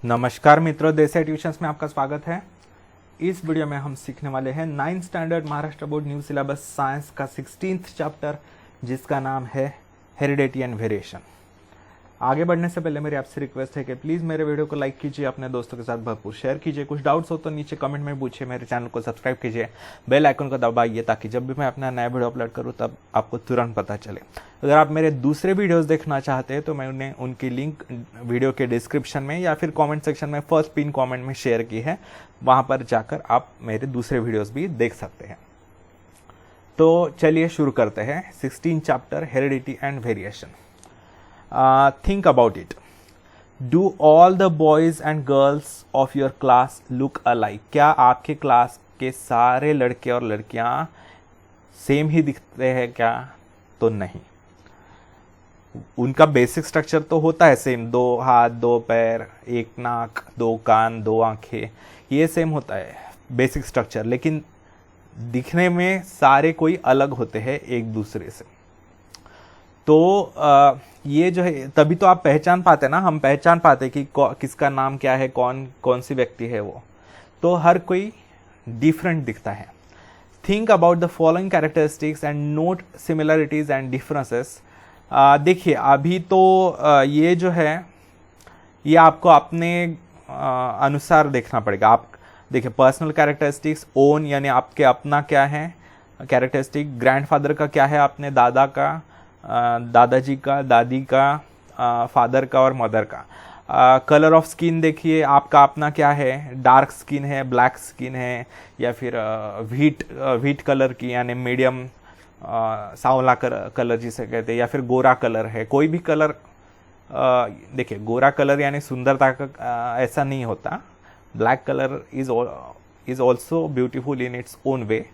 नमस्कार मित्रों, देसाई ट्यूशंस में आपका स्वागत है। इस वीडियो में हम सीखने वाले हैं 9th standard Maharashtra board new syllabus science का 16th चैप्टर, जिसका नाम है हेरिडिटी एंड वेरिएशन। आगे बढ़ने से पहले मेरी आपसे रिक्वेस्ट है कि प्लीज़ मेरे वीडियो को लाइक कीजिए, अपने दोस्तों के साथ भरपूर शेयर कीजिए। कुछ डाउट्स हो तो नीचे कमेंट में पूछिए, मेरे चैनल को सब्सक्राइब कीजिए, बेल आइकन को दबाइए ताकि जब भी मैं अपना नया वीडियो अपलोड करूँ तब आपको तुरंत पता चले। अगर आप मेरे दूसरे वीडियोस देखना चाहते हैं तो मैंने उनकी लिंक वीडियो के डिस्क्रिप्शन में या फिर कमेंट सेक्शन में फर्स्ट पिन कमेंट में शेयर की है, वहाँ पर जाकर आप मेरे दूसरे वीडियोस भी देख सकते हैं। तो चलिए शुरू करते हैं। 16 chapter heredity and variation. Think about it. Do all the boys and girls of your class look alike? क्या आपके क्लास के सारे लड़के और लड़कियां सेम ही दिखते हैं क्या? तो नहीं। उनका बेसिक स्ट्रक्चर तो होता है सेम, 2 हाथ 2 पैर, 1 नाक, 2 कान, 2 आंखें, ये सेम होता है बेसिक स्ट्रक्चर, लेकिन दिखने में सारे कोई अलग होते हैं एक दूसरे से। तो ये जो है, तभी तो आप पहचान पाते ना, हम पहचान पाते कि किसका नाम क्या है, कौन सी व्यक्ति है वो। तो हर कोई डिफरेंट दिखता है। Think about the following characteristics and note similarities and differences. देखिए, अभी तो ये जो है ये आपको अपने अनुसार देखना पड़ेगा। आप देखिए, पर्सनल कैरेक्टरिस्टिक्स, ओन यानी आपके अपना क्या है कैरेक्टरिस्टिक, ग्रैंडफादर का क्या है, अपने दादा का, दादाजी का, दादी का, फादर का और मदर का। कलर ऑफ स्किन देखिए, आपका अपना क्या है, डार्क स्किन है, ब्लैक स्किन है, या फिर व्हीट कलर की यानी मीडियम सांवला कलर जिसे कहते हैं, या फिर गोरा कलर है। कोई भी कलर, देखिए गोरा कलर यानी सुंदरता का ऐसा नहीं होता। Black colour is also beautiful in its own way.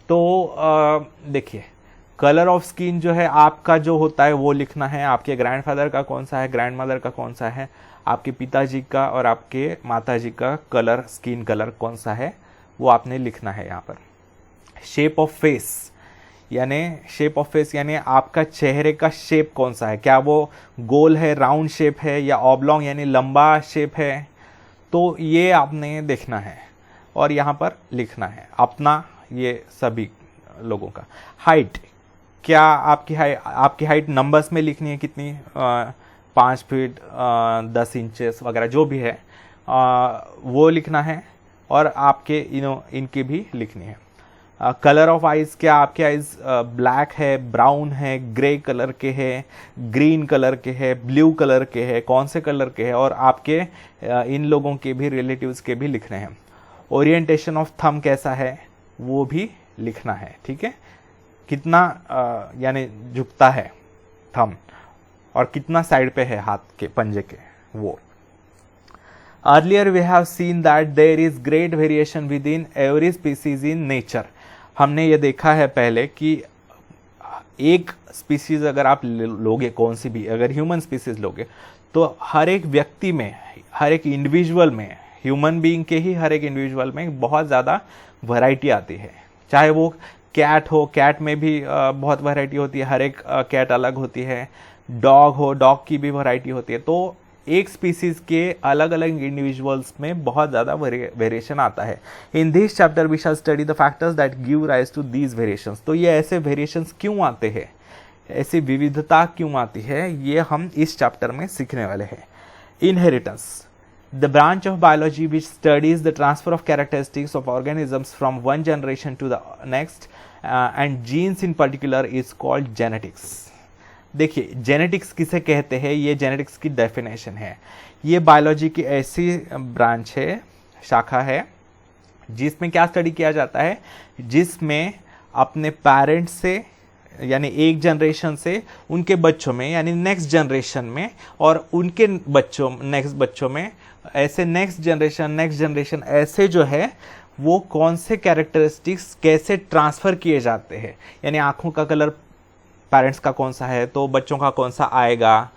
तो देखिए, कलर ऑफ स्किन जो है आपका जो होता है वो लिखना है। आपके ग्रैंडफादर का कौन सा है, ग्रैंडमदर का कौन सा है, आपके पिताजी का और आपके माताजी का कलर, स्किन कलर कौन सा है, वो आपने लिखना है यहाँ पर। शेप ऑफ फेस यानी आपका चेहरे का शेप कौन सा है, क्या वो गोल है, राउंड शेप है, या ऑब्लॉन्ग यानी लंबा शेप है, तो ये आपने देखना है और यहाँ पर लिखना है अपना, ये सभी लोगों का। हाइट, क्या आपकी हाइट नंबर्स में लिखनी है, कितनी, 5 फीट 10 इंचेस वगैरह जो भी है, वो लिखना है और आपके इनकी भी लिखनी है। कलर ऑफ आइज, क्या आपके आइज ब्लैक है, ब्राउन है, ग्रे कलर के है, ग्रीन कलर के है, ब्लू कलर के है, कौन से कलर के है, और आपके इन लोगों के भी, रिलेटिव्स के भी लिखने हैं। ओरिएंटेशन ऑफ थंब कैसा है वो भी लिखना है, ठीक है, कितना यानी झुकता है थंब और कितना साइड पे है हाथ के पंजे के, वो। Earlier we have seen that there is great variation within every species in nature. हमने ये देखा है पहले कि एक स्पीसीज अगर आप लोगे, कौन सी भी, अगर ह्यूमन स्पीसीज लोगे, तो हर एक व्यक्ति में, हर एक इंडिविजुअल में, ह्यूमन बीइंग के ही हर एक इंडिविजुअल में बहुत ज़्यादा वैरायटी आती है। चाहे वो कैट हो, कैट में भी बहुत वैरायटी होती है, हर एक कैट अलग होती है। डॉग हो, डॉग की भी वैरायटी होती है। तो एक स्पीसीज के अलग अलग इंडिविजुअल्स में बहुत ज़्यादा वेरिएशन आता है। In this chapter we shall study the factors that give rise to these variations. तो ये ऐसे वेरिएशंस क्यों आते हैं, ऐसी विविधता क्यों आती है, ये हम इस चैप्टर में सीखने वाले हैं। Inheritance, the branch of biology which studies the transfer of characteristics of organisms from one generation to the next and genes in particular is called genetics। देखिए, जेनेटिक्स किसे कहते हैं, ये जेनेटिक्स की डेफिनेशन है। ये बायोलॉजी की ऐसी ब्रांच है, शाखा है, जिसमें क्या स्टडी किया जाता है, जिसमें अपने पेरेंट्स से यानी एक जनरेशन से उनके बच्चों में यानी नेक्स्ट जनरेशन में, और उनके बच्चों नेक्स्ट बच्चों में, ऐसे नेक्स्ट जनरेशन ऐसे जो है वो कौन से कैरेक्टरिस्टिक्स कैसे ट्रांसफ़र किए जाते हैं। यानी आँखों का कलर पेरेंट्स का कौन सा है तो बच्चों का कौन सा आएगा,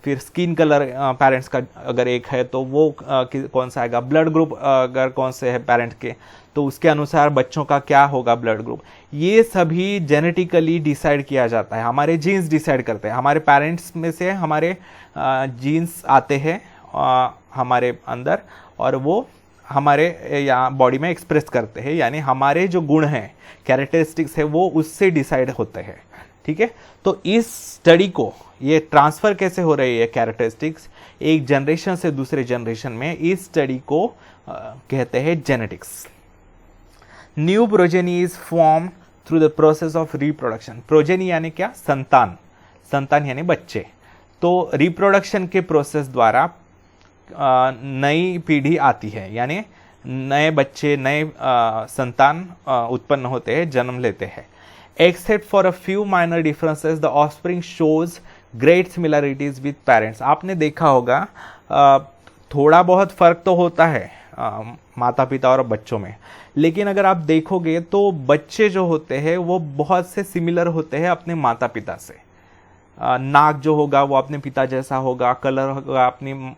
फिर स्किन कलर पेरेंट्स का अगर एक है तो वो कौन सा आएगा, ब्लड ग्रुप अगर कौन से है पेरेंट्स के तो उसके अनुसार बच्चों का क्या होगा ब्लड ग्रुप। ये सभी जेनेटिकली डिसाइड किया जाता है, हमारे जीन्स डिसाइड करते हैं। हमारे पेरेंट्स में से हमारे जीन्स आते हैं हमारे अंदर, और वो हमारे यहाँ बॉडी में एक्सप्रेस करते हैं, यानी हमारे जो गुण हैं, कैरेक्टरिस्टिक्स है, वो उससे डिसाइड होते हैं। ठीक है, तो इस स्टडी को, ये ट्रांसफर कैसे हो रही है कैरेक्टरिस्टिक्स एक जनरेशन से दूसरे जनरेशन में, इस स्टडी को कहते हैं genetics. New progeny is form through the process of reproduction. Progeny यानी क्या? संतान, संतान यानी बच्चे। तो रिप्रोडक्शन के प्रोसेस द्वारा नई पीढ़ी आती है, यानी नए बच्चे, नए संतान उत्पन्न होते हैं, जन्म लेते हैं। Except for a few minor differences the offspring shows great similarities with parents. आपने देखा होगा थोड़ा बहुत फर्क तो होता है माता पिता और बच्चों में, लेकिन अगर आप देखोगे तो बच्चे जो होते हैं वो बहुत से सिमिलर होते हैं अपने माता पिता से। नाक जो होगा वो अपने पिता जैसा होगा, कलर होगा अपनी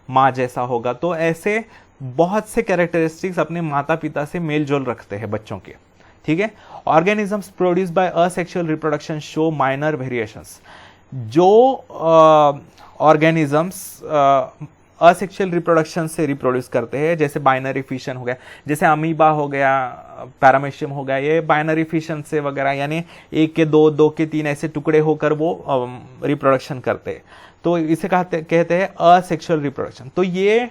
माँ जैसा होगा। तो ऐसे बहुत से कैरेक्टरिस्टिक्स अपने माता पिता से मेल जोल रखते हैं बच्चों के। ठीक है, organisms produce by asexual reproduction show minor variations. जो ऑर्गेनिजम्स असेक्सुअल रिप्रोडक्शन से रिप्रोड्यूस करते हैं, जैसे बाइनरी फिशन हो गया, जैसे अमीबा हो गया, पैरामेशियम हो गया, ये बाइनरी फिशन से वगैरह, यानी 1 के 2, 2 के 3 ऐसे टुकड़े होकर वो रिप्रोडक्शन करते हैं, तो इसे कहते हैं असेक्सुअल रिप्रोडक्शन। तो ये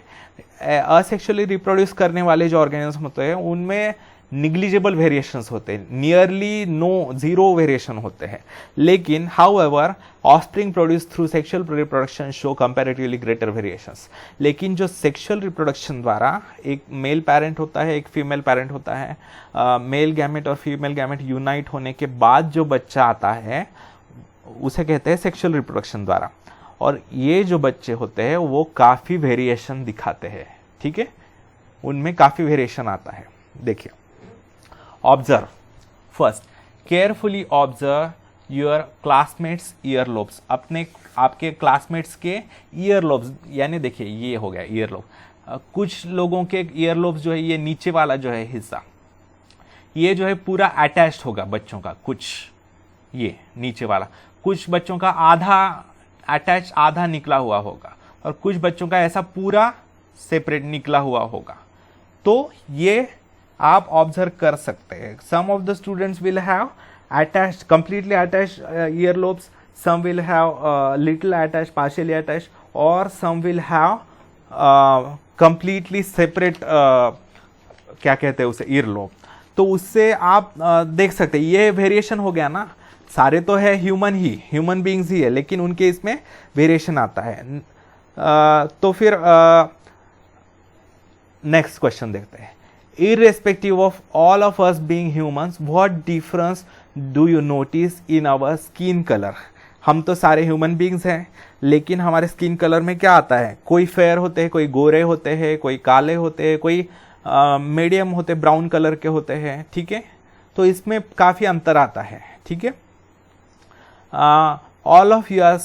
असेक्सुअली रिप्रोड्यूस करने वाले जो ऑर्गेनिज्म होते हैं उनमें निग्लिजिबल वेरिएशंस होते हैं, नियरली जीरो वेरिएशन होते हैं। लेकिन however offspring produce through sexual reproduction show comparatively greater variations. लेकिन जो सेक्सुअल रिप्रोडक्शन द्वारा एक मेल पेरेंट होता है, एक फीमेल पेरेंट होता है, मेल गैमेट और फीमेल गैमेट यूनाइट होने के बाद जो बच्चा आता है उसे कहते हैं सेक्सुअल रिप्रोडक्शन द्वारा। और ये जो बच्चे होते हैं वो काफ़ी वेरिएशन दिखाते हैं। ठीक है, उनमें काफ़ी वेरिएशन आता है। देखिए, observe first, carefully observe your classmates year lobes. आपके क्लासमेट्स के ईयर लोब्स, यानी देखिए ये हो गया ईयर लोब। कुछ लोगों के ईयर लोब्स जो है, ये नीचे वाला जो है हिस्सा, ये जो है पूरा अटैच्ड होगा बच्चों का, कुछ ये नीचे वाला, कुछ बच्चों का आधा अटैच, आधा निकला हुआ होगा, और कुछ बच्चों का ऐसा पूरा सेपरेट निकला हुआ होगा। तो ये आप ऑब्जर्व कर सकते हैं। Some of the students will have attached, completely attached ear lobes, some will have little attached, partially attached, और some will have completely separate, क्या कहते हैं उसे, ईयर लोब। तो उससे आप देख सकते हैं ये वेरिएशन हो गया ना। सारे तो है ह्यूमन बीइंग्स ही है, लेकिन उनके इसमें वेरिएशन आता है। तो फिर नेक्स्ट क्वेश्चन देखते हैं। Irrespective of all of us being humans, what difference do you notice in our skin color? हम तो सारे ह्यूमन बींग्स हैं, लेकिन हमारे स्किन कलर में क्या आता है? कोई फेयर होते हैं, कोई गोरे होते हैं, कोई काले होते हैं, कोई मीडियम होते, ब्राउन कलर के होते हैं। ठीक है, तो इसमें काफ़ी अंतर आता है। ठीक है, all of you are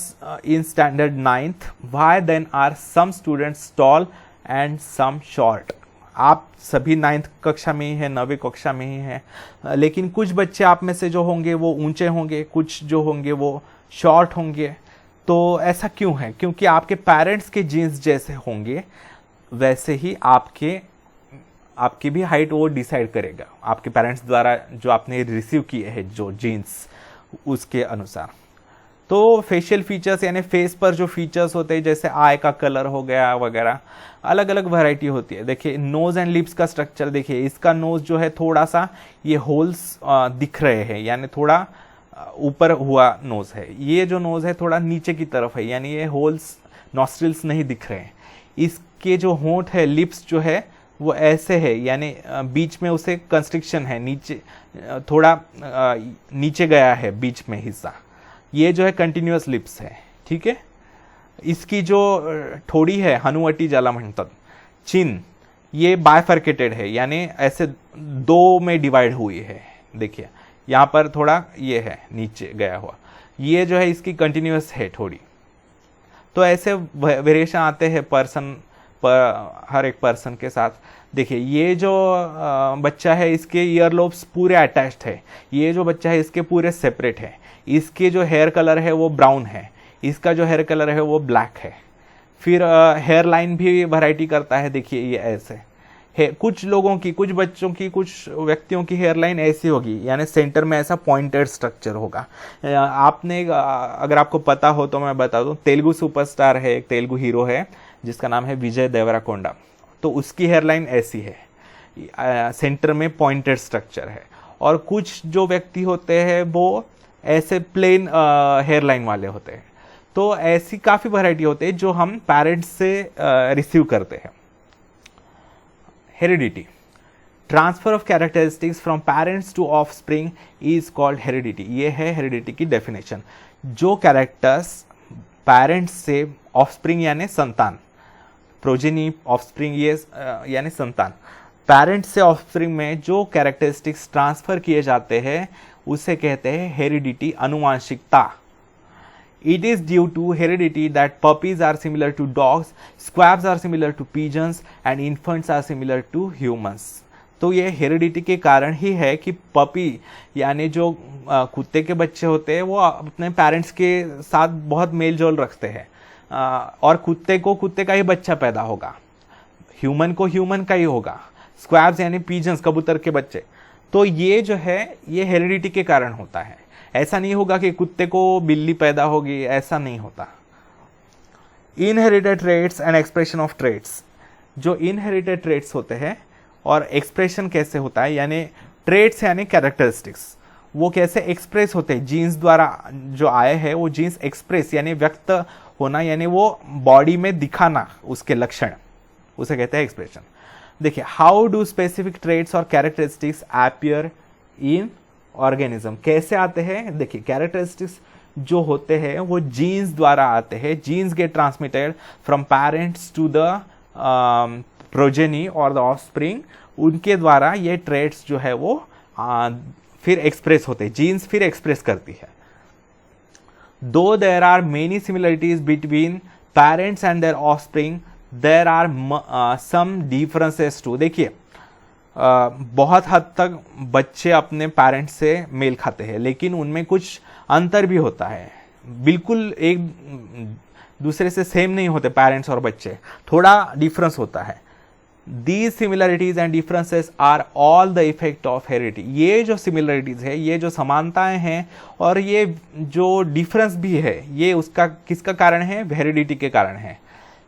in standard 9th, why then are some students tall and some short? आप सभी 9th कक्षा में ही हैं, 9वीं कक्षा में ही हैं, लेकिन कुछ बच्चे आप में से जो होंगे वो ऊंचे होंगे, कुछ जो होंगे वो शॉर्ट होंगे। तो ऐसा क्यों है? क्योंकि आपके पेरेंट्स के जीन्स जैसे होंगे वैसे ही आपकी भी हाइट वो डिसाइड करेगा, आपके पेरेंट्स द्वारा जो आपने रिसीव किए हैं जो जीन्स, उसके अनुसार। तो फेशियल फीचर्स यानी फेस पर जो फीचर्स होते हैं, जैसे आई का कलर हो गया वगैरह, अलग अलग वैरायटी होती है। देखिए नोज एंड लिप्स का स्ट्रक्चर देखिए, इसका नोज जो है थोड़ा सा ये होल्स दिख रहे हैं, यानी थोड़ा ऊपर हुआ नोज है। ये जो नोज है थोड़ा नीचे की तरफ है, यानी ये होल्स, नॉस्ट्रिल्स नहीं दिख रहे हैं। इसके जो होंठ है, लिप्स जो है वो ऐसे है, यानी बीच में उसे कंस्ट्रिक्शन है, नीचे थोड़ा नीचे गया है बीच में हिस्सा, ये जो है कंटिन्यूअस लिप्स है। ठीक है, इसकी जो ठोड़ी है, हनुवटी ज्याला म्हणतात, चिन, ये बायफर्केटेड है, यानी ऐसे दो में डिवाइड हुई है। देखिए यहाँ पर थोड़ा ये है नीचे गया हुआ, ये जो है इसकी कंटिन्यूअस है ठोड़ी। तो ऐसे वेरिएशन आते हैं पर्सन पर, हर एक पर्सन के साथ। देखिए ये जो बच्चा है इसके ईयर लोब्स पूरे अटैच्ड है, ये जो बच्चा है इसके पूरे सेपरेट है। इसके जो हेयर कलर है वो ब्राउन है, इसका जो हेयर कलर है वो ब्लैक है। फिर हेयर लाइन भी वैरायटी करता है। देखिए ये ऐसे है, कुछ लोगों की, कुछ बच्चों की, कुछ व्यक्तियों की हेयर लाइन ऐसी होगी, यानी सेंटर में ऐसा पॉइंटेड स्ट्रक्चर होगा। आपने अगर आपको पता हो तो मैं बता दूं, तेलुगु सुपरस्टार है, एक तेलुगु हीरो है जिसका नाम है विजय देवराकोंडा, तो उसकी हेयर लाइन ऐसी है, सेंटर में पॉइंटेड स्ट्रक्चर है। और कुछ जो व्यक्ति होते हैं वो ऐसे प्लेन हेयर लाइन वाले होते हैं। तो ऐसी काफ़ी वैरायटी होते हैं जो हम पेरेंट्स से रिसीव करते हैं। Heredity, transfer of characteristics from parents to offspring is called heredity. ये है हेरिडिटी की डेफिनेशन। जो कैरेक्टर्स पेरेंट्स से ऑफस्प्रिंग यानी संतान, प्रोजेनी ऑफस्प्रिंग ये यानी संतान, पेरेंट्स से ऑफस्प्रिंग में जो कैरेक्टरिस्टिक्स ट्रांसफर किए जाते हैं उसे कहते हैं heredity, अनुवांशिकता। It is due to heredity that puppies are similar to dogs, squabs are similar to pigeons, and infants are similar to humans. तो ये हेरिडिटी के कारण ही है कि पपी यानी जो कुत्ते के बच्चे होते हैं वो अपने पेरेंट्स के साथ बहुत मेल जोल रखते हैं, और कुत्ते को कुत्ते का ही बच्चा पैदा होगा, ह्यूमन को ह्यूमन का ही होगा, स्क्वैब्स यानी पीजन्स कबूतर के बच्चे। तो ये जो है ये हेरिडिटी के कारण होता है। ऐसा नहीं होगा कि कुत्ते को बिल्ली पैदा होगी, ऐसा नहीं होता। Inherited traits and expression of traits, जो इनहेरिटेड ट्रेट्स होते हैं और एक्सप्रेशन कैसे होता है, यानी ट्रेट्स यानी कैरेक्टरिस्टिक्स, वो कैसे एक्सप्रेस होते हैं, जीन्स द्वारा जो आए हैं वो जीन्स एक्सप्रेस यानी व्यक्त होना, यानी वो बॉडी में दिखाना उसके लक्षण, उसे कहते हैं एक्सप्रेशन। देखिए, हाउ डू स्पेसिफिक ट्रेट्स और कैरेक्टरिस्टिक्स अपीयर इन ऑर्गेनिज्म, कैसे आते हैं। देखिए, कैरेक्टरिस्टिक्स जो होते हैं वो जीन्स द्वारा आते हैं। Genes get transmitted from parents to the progeny or the offspring, उनके द्वारा ये ट्रेट्स जो है वो फिर एक्सप्रेस होते हैं, जीन्स फिर एक्सप्रेस करती है। Though there are many similarities between parents and their offspring, there are some differences too. देखिए, बहुत हद तक बच्चे अपने पेरेंट्स से मेल खाते हैं, लेकिन उनमें कुछ अंतर भी होता है, बिल्कुल एक दूसरे से सेम नहीं होते पेरेंट्स और बच्चे, थोड़ा डिफरेंस होता है। These similarities and differences are all the effect of heredity. ये जो सिमिलरिटीज है, ये जो समानताएं हैं और ये जो डिफरेंस भी है, ये उसका किसका कारण है, हेरिडिटी के कारण है।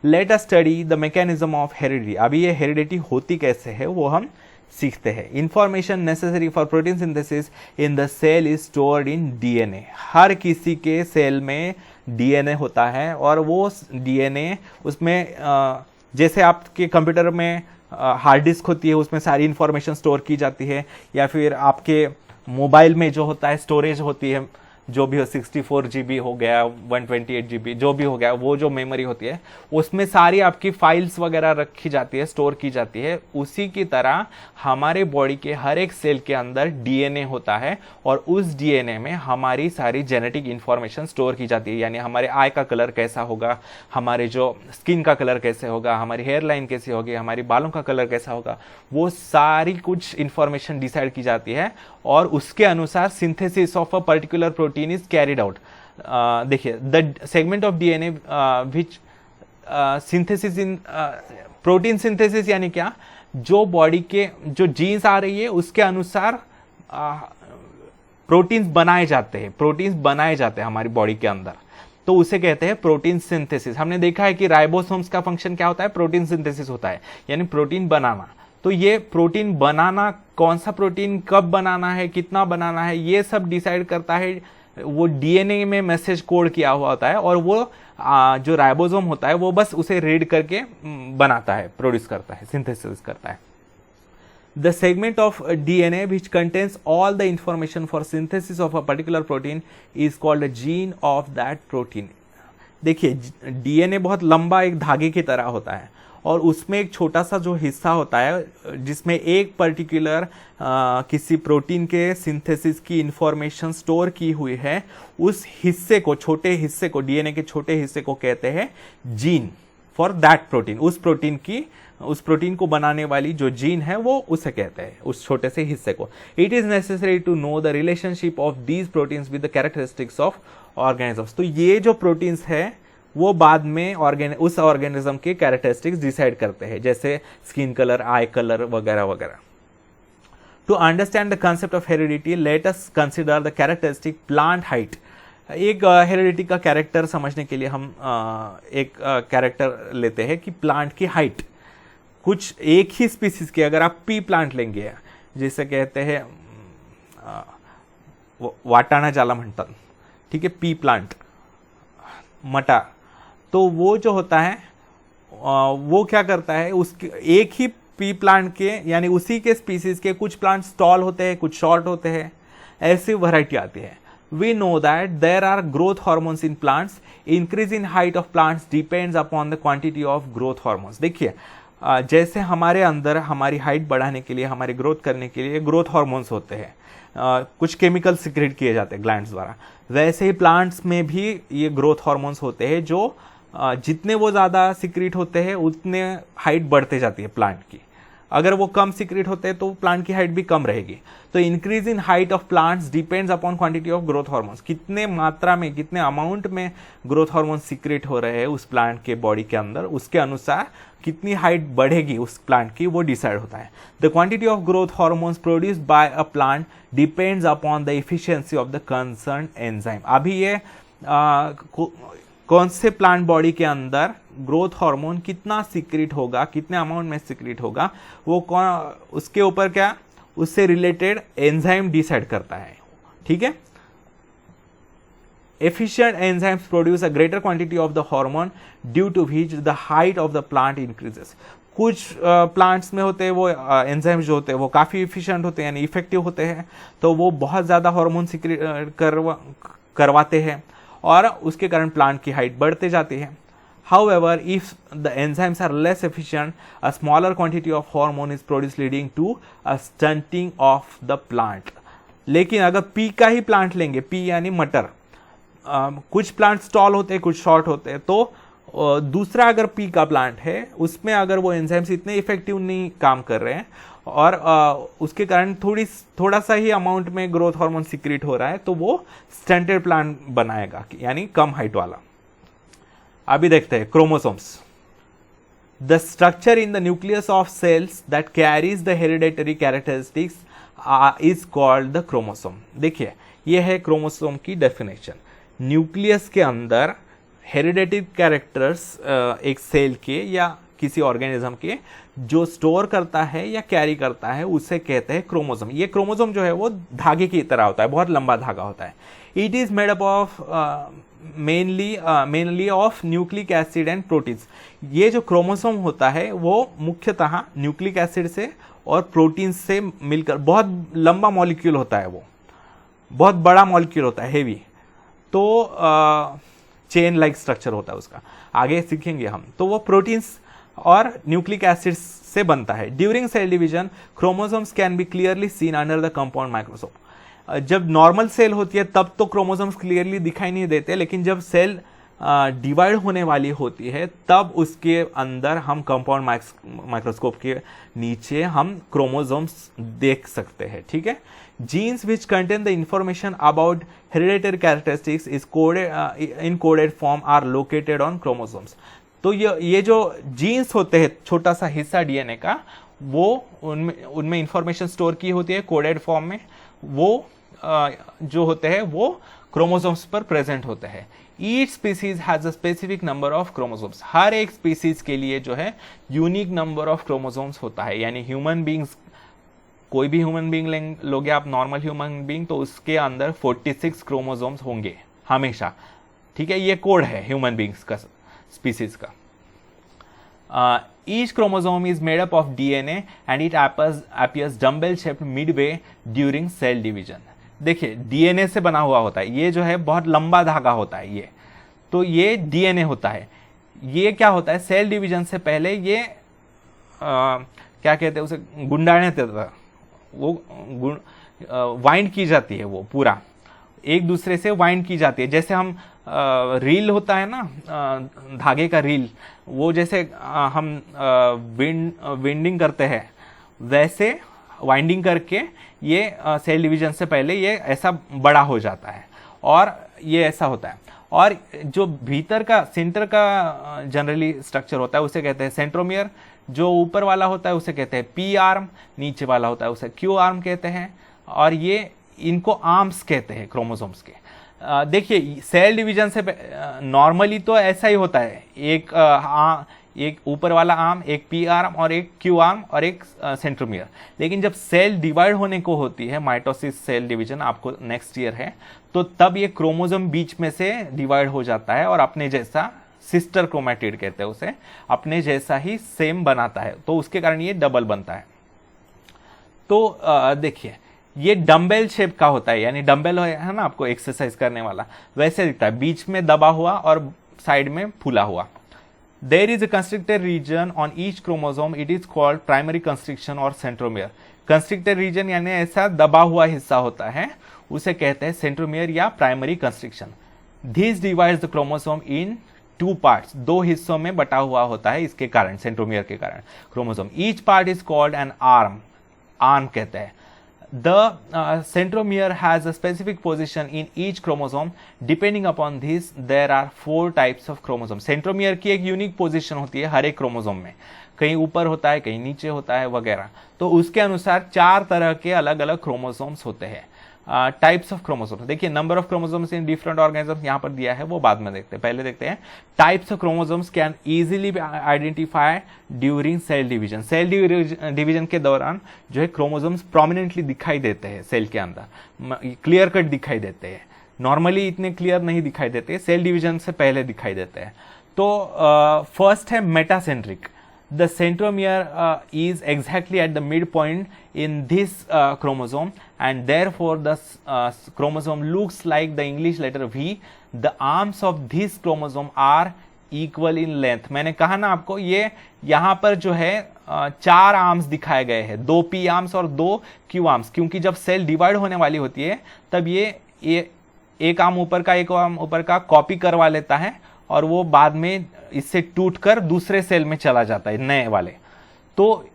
Let us study the mechanism of heredity. अभी ये हेरिडिटी होती कैसे है वो हम सीखते हैं। Information necessary for protein synthesis in the cell is stored in DNA. हर किसी के सेल में डीएनए होता है, और वो डीएनए उसमें जैसे आपके कंप्यूटर में हार्ड डिस्क होती है, उसमें सारी इंफॉर्मेशन स्टोर की जाती है, या फिर आपके मोबाइल में जो होता है स्टोरेज होती है, जो भी हो 64 GB हो गया, 128 GB जो भी हो गया, वो जो मेमोरी होती है उसमें सारी आपकी फाइल्स वगैरह रखी जाती है, स्टोर की जाती है। उसी की तरह हमारे बॉडी के हर एक सेल के अंदर डीएनए होता है, और उस डीएनए में हमारी सारी जेनेटिक इंफॉर्मेशन स्टोर की जाती है, यानी हमारे आई का कलर कैसा होगा, हमारे जो स्किन का कलर कैसे होगा, हमारी हेयर लाइन कैसी होगी, हमारी बालों का कलर कैसा होगा, वो सारी कुछ इंफॉर्मेशन डिसाइड की जाती है, और उसके अनुसार synthesis of a particular protein is carried out. देखिए, the segment of DNA which synthesis in protein synthesis यानी क्या, जो बॉडी के जो जीन्स आ रही है उसके अनुसार प्रोटीन्स बनाए जाते हैं, प्रोटीन्स बनाए जाते हैं हमारी बॉडी के अंदर, तो उसे कहते हैं प्रोटीन सिंथेसिस। हमने देखा है कि राइबोसोम्स का फंक्शन क्या होता है, प्रोटीन सिंथेसिस होता है, यानी प्रोटीन बनाना। तो ये प्रोटीन बनाना, कौन सा प्रोटीन कब बनाना है, कितना बनाना है, ये सब डिसाइड करता है, वो डीएनए में मैसेज कोड किया हुआ होता है, और वो जो राइबोसोम होता है वो बस उसे रीड करके बनाता है, प्रोड्यूस करता है, सिंथेसिस करता है। The segment of DNA which contains all the information for synthesis of a particular protein is called a gene of that protein. देखिए, डीएनए बहुत लंबा एक धागे की तरह होता है, और उसमें एक छोटा सा जो हिस्सा होता है जिसमें एक पर्टिकुलर किसी प्रोटीन के सिंथेसिस की इंफॉर्मेशन स्टोर की हुई है, उस हिस्से को, छोटे हिस्से को, डीएनए के छोटे हिस्से को कहते हैं जीन फॉर दैट प्रोटीन। उस प्रोटीन को बनाने वाली जो जीन है वो उसे कहते हैं, उस छोटे से हिस्से को। It is necessary to know the relationship of these proteins with the characteristics of organisms. तो ये जो प्रोटीन्स है वो बाद में उस ऑर्गेनिज्म के कैरेक्टरिस्टिक्स डिसाइड करते हैं, जैसे स्किन कलर, आई कलर वगैरह वगैरह। To understand the concept of heredity, let us consider the characteristic plant height. एक हेरिडिटी का कैरेक्टर समझने के लिए हम एक कैरेक्टर लेते हैं कि प्लांट की हाइट। कुछ एक ही स्पीसीज के, अगर आप पी प्लांट लेंगे, जिसे कहते हैं वाटाणा जाला म्हणतात, ठीक है, पी प्लांट, मटर, तो वो जो होता है वो क्या करता है, उसके एक ही पी प्लांट के यानी उसी के स्पीसीज के कुछ प्लांट्स टॉल होते हैं, कुछ शॉर्ट होते हैं, ऐसी वैरायटी आती है। We know that there are growth hormones in plants. Increase in height of plants depends upon the quantity of growth hormones. देखिए, जैसे हमारे अंदर हमारी हाइट बढ़ाने के लिए, हमारी ग्रोथ करने के लिए ग्रोथ हार्मोन्स होते हैं, कुछ केमिकल सिक्रेट किए जाते हैं ग्लैंड्स द्वारा, वैसे ही प्लांट्स में भी ये ग्रोथ हार्मोन्स होते हैं जो जितने वो ज़्यादा सिक्रेट होते हैं उतने हाइट बढ़ते जाती है प्लांट की। अगर वो कम सीक्रेट होते हैं तो प्लांट की हाइट भी कम रहेगी। तो increase in height of plants depends upon quantity of growth hormones, कितने मात्रा में, कितने अमाउंट में ग्रोथ हार्मोन सीक्रेट हो रहे हैं उस प्लांट के बॉडी के अंदर, उसके अनुसार कितनी हाइट बढ़ेगी उस प्लांट की, वो डिसाइड होता है। The quantity of growth hormones produced by a plant depends upon the efficiency of the concern enzyme. अभी ये कौन से प्लांट बॉडी के अंदर ग्रोथ हार्मोन कितना सीक्रेट होगा, कितने अमाउंट में सीक्रेट होगा, वो कौन, उसके ऊपर क्या, उससे रिलेटेड एंजाइम डिसाइड करता है, ठीक है। Efficient enzymes produce a greater quantity of the hormone due to which the height of the plant increases. कुछ प्लांट्स में होते हैं वो एंजाइम्स जो होते हैं वो काफ़ी इफिशिएंट होते हैं, यानी इफेक्टिव होते हैं, तो वो बहुत ज़्यादा हार्मोन सीक्रेट करवाते हैं और उसके कारण प्लांट की हाइट बढ़ते जाती है। However, if the enzymes are less efficient, a smaller quantity of hormone is produced leading to a stunting of the plant. लेकिन अगर पी का ही प्लांट लेंगे, पी यानी मटर, कुछ प्लांट्स टॉल होते हैं, कुछ शॉर्ट होते हैं, तो दूसरा अगर पी का प्लांट है उसमें अगर वो एंजाइम्स इतने इफेक्टिव नहीं काम कर रहे हैं और उसके कारण थोड़ा सा ही अमाउंट में ग्रोथ हार्मोन सीक्रेट हो रहा है, तो वो स्टंटेड प्लांट बनाएगा, यानी कम हाइट वाला। अभी देखते हैं chromosomes. The structure in the nucleus of cells that carries the hereditary characteristics is called the chromosome. देखिए, यह है क्रोमोसोम की डेफिनेशन। न्यूक्लियस के अंदर हेरिडेटरी कैरेक्टर्स एक सेल के या किसी ऑर्गेनिज्म के जो स्टोर करता है या कैरी करता है, उसे कहते हैं क्रोमोसोम। ये क्रोमोसोम जो है वो धागे की तरह होता है, बहुत लंबा धागा होता है। It is made up of mainly of nucleic acid and proteins. ये जो क्रोमोसोम होता है वो मुख्यतः न्यूक्लिक एसिड से और प्रोटीन से मिलकर, बहुत लंबा मॉलिक्यूल होता है, वो बहुत बड़ा मॉलिक्यूल होता है, हेवी, तो चेन लाइक स्ट्रक्चर होता है उसका, आगे सीखेंगे हम। तो वो प्रोटीन्स और न्यूक्लिक एसिड्स से बनता है। During cell division chromosomes can be clearly seen under the compound microscope. जब नॉर्मल सेल होती है तब तो क्रोमोसोम्स क्लियरली दिखाई नहीं देते, लेकिन जब सेल डिवाइड होने वाली होती है तब उसके अंदर हम कंपाउंड माइक्रोस्कोप के नीचे हम क्रोमोसोम्स देख सकते हैं, ठीक है। Genes which contain the information about hereditary characteristics is coded in coded form are located on chromosomes. तो ये जो जीन्स होते हैं, छोटा सा हिस्सा डीएनए का, वो उनमें इंफॉर्मेशन स्टोर की होती है कोडेड फॉर्म में, वो जो होते हैं वो क्रोमोसोम्स पर प्रेजेंट होते हैं। Each species has a specific number of chromosomes. हर एक स्पीसीज के लिए जो है यूनिक नंबर ऑफ क्रोमोसोम्स होता है। यानी ह्यूमन बींग्स, कोई भी ह्यूमन बींग लोगे आप, नॉर्मल ह्यूमन बींग, तो उसके अंदर 46 क्रोमोसोम्स होंगे हमेशा, ठीक है। ये कोड है ह्यूमन बींग्स का, स्पीसीज का। Each chromosome is made up of DNA and it appears dumbbell shaped midway during cell division. देखिए, डीएनए से बना हुआ होता है, ये जो है बहुत लंबा धागा होता है ये, तो ये डीएनए होता है। ये क्या होता है, सेल डिवीजन से पहले ये क्या कहते हैं उसे, गुंडाने देता, वो वाइंड की जाती है, वो पूरा एक दूसरे से वाइंड की जाती है। जैसे हम रील होता है ना, धागे का रील, वो जैसे हम विंडिंग करते हैं, वैसे वाइंडिंग करके ये सेल डिवीजन से पहले ये ऐसा बड़ा हो जाता है और ये ऐसा होता है। और जो भीतर का सेंटर का जनरली स्ट्रक्चर होता है उसे कहते हैं सेंट्रोमियर, जो ऊपर वाला होता है उसे कहते हैं पी आर्म, नीचे वाला होता है उसे क्यू आर्म कहते हैं, और ये इनको आर्म्स कहते हैं क्रोमोसोम्स के। देखिए सेल डिवीजन से नॉर्मली तो ऐसा ही होता है, एक ऊपर वाला आर्म, एक पी आर्म और एक क्यू आर्म और एक सेंट्रोमियर। लेकिन जब सेल डिवाइड होने को होती है, माइटोसिस सेल डिवीजन आपको नेक्स्ट ईयर है, तो तब ये क्रोमोसोम बीच में से डिवाइड हो जाता है और अपने जैसा, सिस्टर क्रोमैटिड कहते हैं उसे, अपने जैसा ही सेम बनाता है, तो उसके कारण ये डबल बनता है। तो देखिए ये डंबेल शेप का होता है, यानी डंबेल है ना आपको एक्सरसाइज करने वाला, वैसे दिखता है, बीच में दबा हुआ और साइड में फूला हुआ। There is a constricted region on each chromosome. It is called primary constriction or centromere. Constricted region यानी ऐसा दबा हुआ हिस्सा होता है, उसे कहते हैं सेंट्रोमियर या primary constriction. This divides the chromosome in two parts. दो हिस्सों में बटा हुआ होता है इसके कारण, सेंट्रोमियर के कारण chromosome. Each part is called an arm. Arm कहते हैं। The centromere has a specific position in each chromosome. Depending upon this, there are 4 types of chromosome. Centromere की एक यूनिक पोजीशन होती है हर एक क्रोमोसोम में, कहीं ऊपर होता है, कहीं नीचे होता है वगैरह। तो उसके अनुसार 4 तरह के अलग अलग क्रोमोसोम्स होते हैं। टाइप्स ऑफ क्रोमोसोम्स, देखिए number of chromosomes in different organism यहाँ पर दिया है, वो बाद में देखते हैं, पहले देखते हैं types of chromosomes can easily identify during cell division. Cell division के दौरान जो है क्रोमोसोम्स प्रोमिनेंटली दिखाई देते हैं सेल के अंदर, क्लियर कट दिखाई देते हैं। नॉर्मली इतने क्लियर नहीं दिखाई देते, सेल डिवीजन से पहले दिखाई देते हैं। तो फर्स्ट है metacentric. The centromere is exactly at the midpoint in this chromosome, and therefore the chromosome looks like the English letter V. The arms of this chromosome are equal in length. मैंने कहा ना आपको, ये यहाँ पर जो है 4 आर्म्स दिखाए गए हैं, 2 पी आर्म्स और 2 क्यू आर्म्स, क्योंकि जब सेल डिवाइड होने वाली होती है तब ये एक आर्म ऊपर का, एक आर्म ऊपर का कॉपी करवा लेता है और वो बाद में इससे टूटकर दूसरे सेल में चला जाता है, नए वाले। तो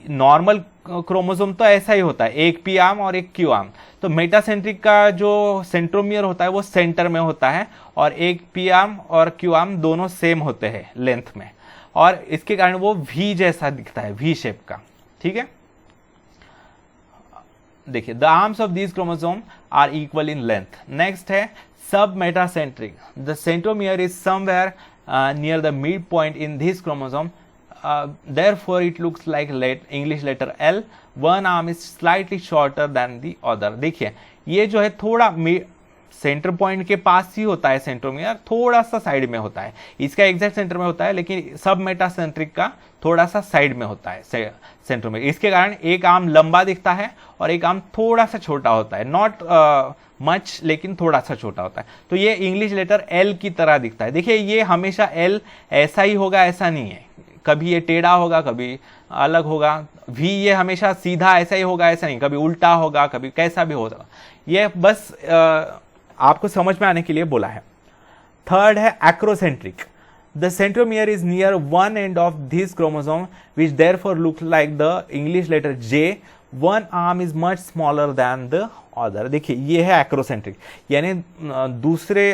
नॉर्मल क्रोमोसोम तो ऐसा ही होता है, एक पी आर्म और एक क्यू आर्म। तो मेटासेंट्रिक का जो सेंट्रोमियर होता है वो सेंटर में होता है, और एक पी आर्म और क्यू आर्म दोनों सेम होते हैं लेंथ में, और इसके कारण वो वी जैसा दिखता है, वी शेप का। ठीक है, देखिए the arms of this chromosome are equal in length. Next है submetacentric. The centromere is somewhere near the midpoint in this chromosome. Therefore, it looks like English letter L. One arm is slightly shorter than the other. देखिए ये जो है थोड़ा centre point के पास ही होता है centromere, थोड़ा सा साइड में होता है, इसका एग्जैक्ट सेंटर में होता है, लेकिन सब मेटासेंट्रिक का थोड़ा सा साइड में होता है सेंट्रोमियर। इसके कारण एक आर्म लंबा दिखता है और एक आर्म थोड़ा सा छोटा होता है, नॉट मच, लेकिन थोड़ा सा छोटा होता है। तो ये इंग्लिश लेटर एल की तरह दिखता है। देखिए ये हमेशा एल ऐसा ही होगा ऐसा नहीं है, कभी ये टेढ़ा होगा, कभी अलग होगा। वी ये हमेशा सीधा ऐसा ही होगा ऐसा नहीं, कभी उल्टा होगा, कभी कैसा भी होगा। ये बस आपको समझ में आने के लिए बोला है। थर्ड है acrocentric. The centromere is near one end of this chromosome, which therefore looks like the English letter J. One arm is much smaller than the other. देखिए ये है एक्रोसेंट्रिक, यानी दूसरे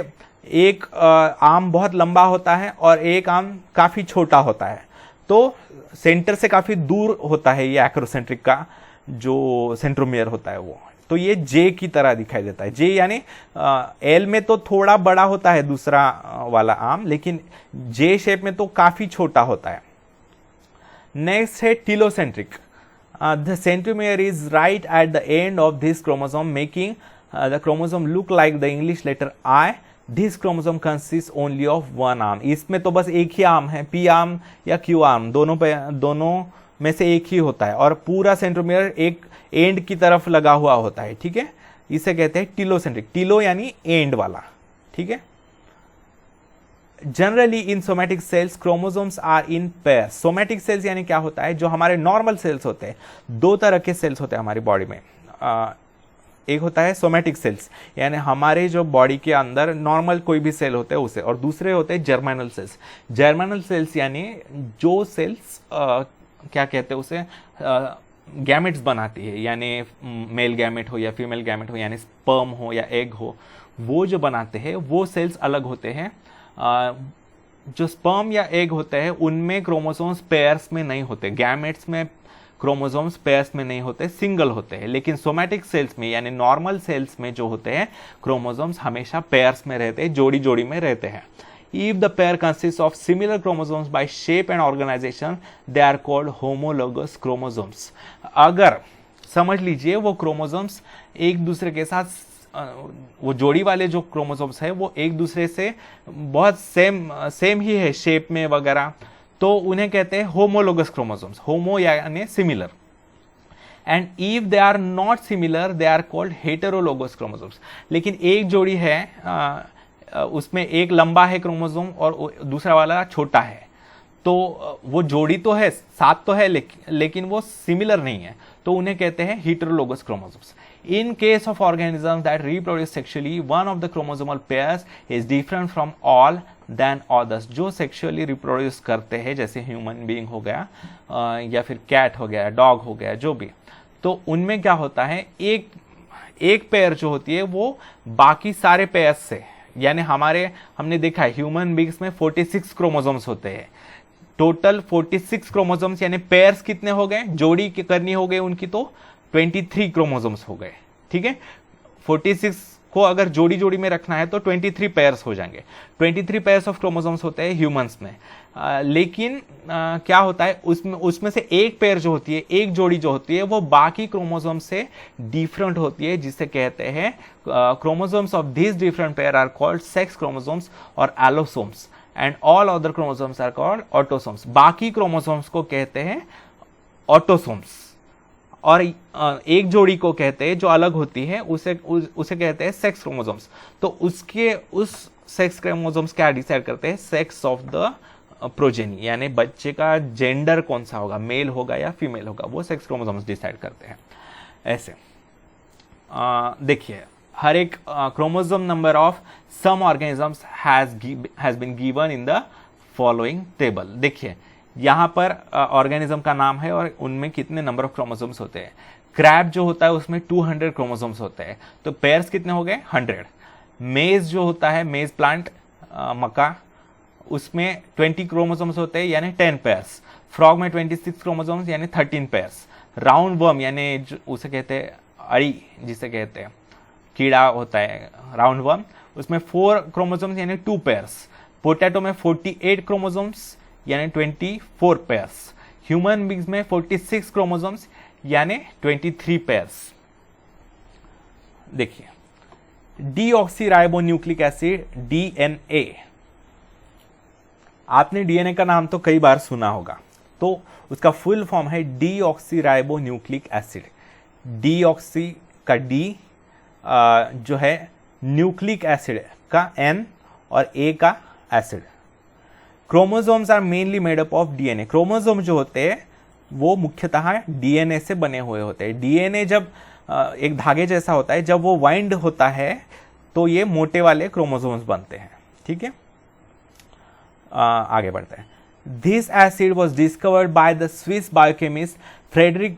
एक आर्म बहुत लंबा होता है और एक आर्म काफी छोटा होता है, तो सेंटर से काफी दूर होता है ये एक्रोसेंट्रिक का जो सेंट्रोमियर होता है वो। तो ये जे की तरह दिखाई देता है। जे यानी एल में तो थोड़ा बड़ा होता है दूसरा वाला आर्म, लेकिन जे शेप में तो काफी छोटा होता है। नेक्स्ट है telocentric. The centromere is right at the end of this chromosome, making the chromosome look like the English letter I. This chromosome consist only of one arm. इसमें तो बस एक ही आर्म है, पी आर्म या Q arm, दोनों में से एक ही होता है, और पूरा सेंट्रोमियर एक एंड की तरफ लगा हुआ होता है। ठीक है, इसे कहते हैं टीलोसेंट्रिक। टीलो यानी एंड वाला। ठीक है, generally in somatic cells chromosomes are in pair. Somatic cells यानी क्या होता है, जो हमारे नॉर्मल सेल्स होते हैं, 2 तरह के सेल्स होते हैं हमारी बॉडी में। एक होता है सोमैटिक सेल्स, यानी हमारे जो बॉडी के अंदर नॉर्मल कोई भी सेल होते हैं उसे, और दूसरे होते हैं जर्मिनल सेल्स। जर्मिनल सेल्स यानी जो सेल्स क्या कहते हैं उसे, गैमेट्स बनाती है, यानी मेल गैमेट हो या फीमेल गैमेट हो, यानी स्पर्म हो या एग हो, वो जो बनाते हैं वो सेल्स अलग होते हैं। जो स्पर्म या एग होते हैं उनमें क्रोमोसोम्स पेयर्स में नहीं होते, गैमेट्स में क्रोमोसोम्स पेयर्स में नहीं होते, सिंगल होते हैं। लेकिन सोमैटिक सेल्स में यानी नॉर्मल सेल्स में जो होते हैं क्रोमोसोम्स हमेशा पेयर्स में रहते हैं, जोड़ी जोड़ी में रहते हैं। If the pair consists of similar chromosomes by shape and organization, they are called homologous chromosomes. अगर समझ लीजिए वो क्रोमोसोम्स एक दूसरे के साथ, वो जोड़ी वाले जो क्रोमोसोम्स है वो एक दूसरे से बहुत सेम ही है शेप में वगैरह, तो उन्हें कहते हैं होमोलोगस क्रोमोसोम्स। होमो यानी similar, and if they are not similar they are called heterologous chromosomes. लेकिन एक जोड़ी है, उसमें एक लंबा है क्रोमोसोम और दूसरा वाला छोटा है, तो वो जोड़ी तो है, साथ तो है, लेकिन वो सिमिलर नहीं है, तो उन्हें कहते हैं हेटेरोलोगस chromosomes. In case of organisms that reproduce sexually, one of the chromosomal pairs is different from all than others. जो सेक्सुअली रिप्रोड्यूस करते हैं, जैसे ह्यूमन बीइंग हो गया या फिर कैट हो गया, डॉग हो गया, जो भी, तो उनमें क्या होता है, एक पेयर जो होती है वो बाकी सारे पेयर्स से, यानी हमने देखा है ह्यूमन बीइंग्स में 46 क्रोमोसोम्स होते हैं, टोटल 46 क्रोमोसोम्स, यानी पेयर्स कितने हो गए, जोड़ी करनी हो गई उनकी तो 23 क्रोमोसोम्स हो गए। ठीक है, 46 को अगर जोड़ी जोड़ी में रखना है तो 23 पेयर्स हो जाएंगे। 23 पेयर्स ऑफ क्रोमोसोम्स होते हैं ह्यूमंस में। लेकिन क्या होता है, उसमें से एक पेयर जो होती है, एक जोड़ी जो होती है, वो बाकी क्रोमोसोम से डिफरेंट होती है, जिसे कहते हैं chromosomes of this different pair are called sex chromosomes और allosomes, and all other chromosomes are called autosomes. बाकी क्रोमोसोम्स को कहते हैं ऑटोसोम्स, और एक जोड़ी को कहते हैं जो अलग होती है उसे कहते हैं सेक्स क्रोमोसोम्स। तो उस सेक्स क्रोमोसोम्स क्या डिसाइड करते हैं, सेक्स ऑफ द प्रोजेनी, यानी बच्चे का जेंडर कौन सा होगा, मेल होगा या फीमेल होगा, वो सेक्स क्रोमोसोम्स डिसाइड करते हैं। ऐसे देखिए, हर एक chromosome number of some organisms has been given in the following table. देखिए यहां पर ऑर्गेनिज्म का नाम है और उनमें कितने नंबर ऑफ क्रोमोसोम्स होते हैं। क्रैब जो होता है उसमें 200 क्रोमोसोम्स होते हैं, तो पेयर्स कितने हो गए, 100। मेज जो होता है, मेज प्लांट, मक्का, उसमें 20 क्रोमोसोम्स होते हैं, यानी 10 पेयर्स। फ्रॉग में 26 क्रोमोसोम्स, यानी 13 पेयर्स। राउंड वर्म यानी उसे कहते हैं अड़ी, जिसे कहते हैं कीड़ा होता है राउंड वर्म, उसमें 4 क्रोमोसोम्स यानी 2 पेयर्स। पोटैटो में 48 क्रोमोसोम्स यानी 24 पेयर्स। ह्यूमन बीइंग्स में 46 क्रोमोसोम्स यानी 23 पेयर्स। देखिए, डीऑक्सीराइबोन्यूक्लिक एसिड, डीएनए, आपने डीएनए का नाम तो कई बार सुना होगा, तो उसका फुल फॉर्म है डीऑक्सीराइबोन्यूक्लिक एसिड। डीऑक्सी का डी जो है, न्यूक्लिक एसिड का एन और ए का acid. Chromosomes are mainly made up of DNA. Chromosome जो होते हैं वो मुख्यतः डीएनए से बने हुए होते हैं। डीएनए जब एक धागे जैसा होता है, जब वो वाइंड होता है तो ये मोटे वाले क्रोमोसोम्स बनते हैं। ठीक है, आगे बढ़ते हैं। This acid was discovered by the Swiss biochemist Friedrich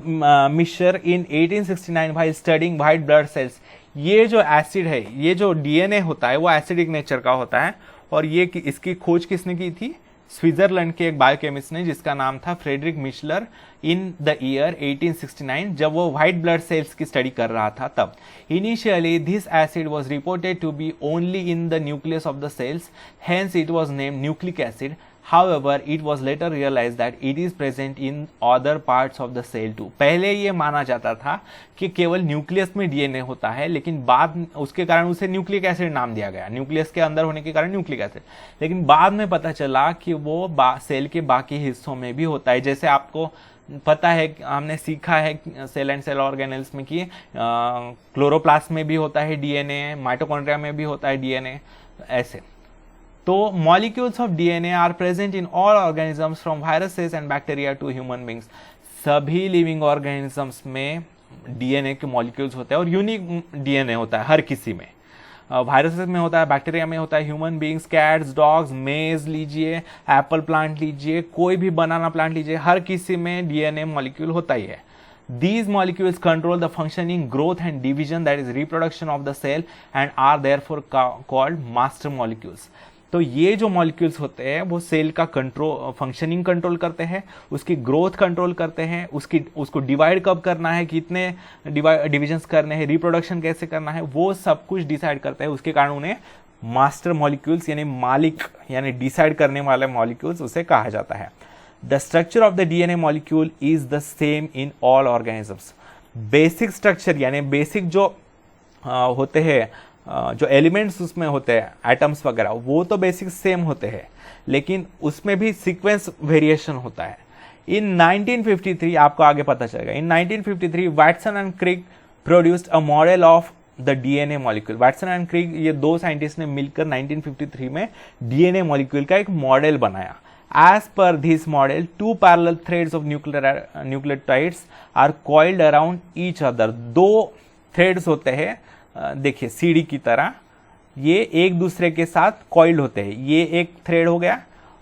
Miescher in 1869 while studying white blood cells. ये जो एसिड है, ये जो डीएनए होता है वो एसिडिक नेचर का होता है, और ये इसकी खोज किसने की थी, स्विट्जरलैंड के एक बायोकेमिस्ट ने, जिसका नाम था Friedrich Miescher, in the year 1869, जब वो व्हाइट ब्लड सेल्स की स्टडी कर रहा था तब। Initially this acid was reported to be only in the nucleus of the cells, hence it was named nucleic acid. However, it was later realized that it is present in other parts of the cell too. पहले ये माना जाता था कि केवल nucleus में DNA होता है, लेकिन बाद उसके कारण उसे न्यूक्लिक एसिड नाम दिया गया, न्यूक्लियस के अंदर होने के कारण न्यूक्लिक एसिड। लेकिन बाद में पता चला कि वो सेल के बाकी हिस्सों में भी होता है। जैसे आपको पता है, हमने सीखा है सेल एंड सेल ऑर्गेनेल्स में कि क्लोरोप्लास्ट में भी होता है डीएनए, माइटोकॉन्ड्रिया में भी होता है डीएनए, ऐसे। तो molecules of DNA are present in all organisms from viruses and bacteria to human beings. सभी लिविंग ऑर्गेनिजम्स में डीएनए के मॉलिक्यूल्स होते हैं और यूनिक डीएनए होता है हर किसी में। वायरसेस में होता है, बैक्टीरिया में होता है, ह्यूमन बींग्स, कैट्स, डॉग्स, मेज लीजिए, एप्पल प्लांट लीजिए, कोई भी बनाना प्लांट लीजिए, हर किसी में डीएनए मॉलिक्यूल होता ही है। These molecules control the functioning, growth and division, that is reproduction of the cell, and are therefore called master molecules. तो ये जो मॉलिक्यूल्स होते हैं वो सेल का कंट्रोल, फंक्शनिंग कंट्रोल करते हैं, उसकी ग्रोथ कंट्रोल करते हैं, उसको डिवाइड कब करना है, कितने डिविजन्स करने हैं, रिप्रोडक्शन कैसे करना है, वो सब कुछ डिसाइड करते हैं. उसके कारण उन्हें मास्टर मॉलिक्यूल्स यानी मालिक यानी डिसाइड करने वाले मॉलिक्यूल्स उसे कहा जाता है. The structure of the DNA molecule is the same in all organisms. Basic structure यानी बेसिक जो होते हैं, जो एलिमेंट्स उसमें होते हैं, एटम्स वगैरह, वो तो बेसिक सेम होते हैं, लेकिन उसमें भी सीक्वेंस वेरिएशन होता है. इन 1953 आपको आगे पता चलेगा, in 1953 Watson and Crick produced a model of the DNA molecule. Watson and Crick ये दो साइंटिस्ट ने मिलकर 1953 में डीएनए मॉलिक्यूल का एक मॉडल बनाया. As per this model, two parallel threads of nucleotides are coiled around each other. दो threads होते हैं, देखिए सीढ़ी की तरह, ये एक दूसरे के साथ कॉइल्ड होते हैं. ये एक थ्रेड हो गया